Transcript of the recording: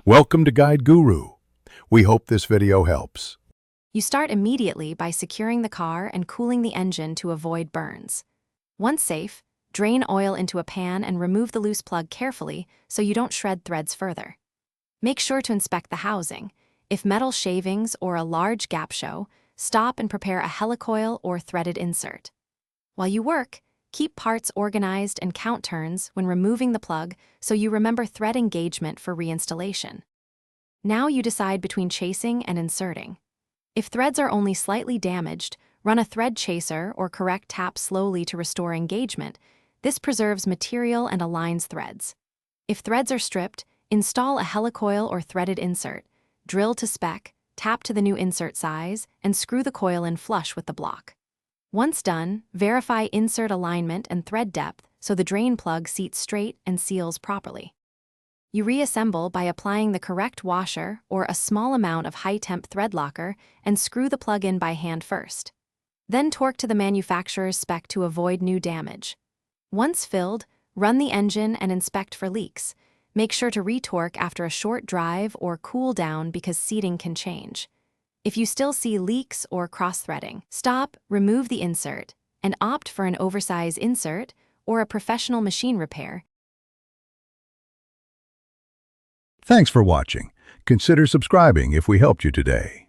Welcome to Guide Guru. We hope this video helps. You start immediately by securing the car and cooling the engine to avoid burns. Once safe, drain oil into a pan and remove the loose plug carefully so you don't shred threads further. Make sure to inspect the housing. If metal shavings or a large gap show, stop and prepare a helicoil or threaded insert. While you work, keep parts organized and count turns when removing the plug so you remember thread engagement for reinstallation. Now you decide between chasing and inserting. If threads are only slightly damaged, run a thread chaser or correct tap slowly to restore engagement. This preserves material and aligns threads. If threads are stripped, install a helicoil or threaded insert. Drill to spec, tap to the new insert size, and screw the coil in flush with the block. Once done, verify insert alignment and thread depth so the drain plug seats straight and seals properly. You reassemble by applying the correct washer or a small amount of high-temp thread locker and screw the plug in by hand first. Then torque to the manufacturer's spec to avoid new damage. Once filled, run the engine and inspect for leaks. Make sure to retorque after a short drive or cool down because seating can change. If you still see leaks or cross-threading, stop, remove the insert, and opt for an oversized insert or a professional machine repair. Thanks for watching. Consider subscribing if we helped you today.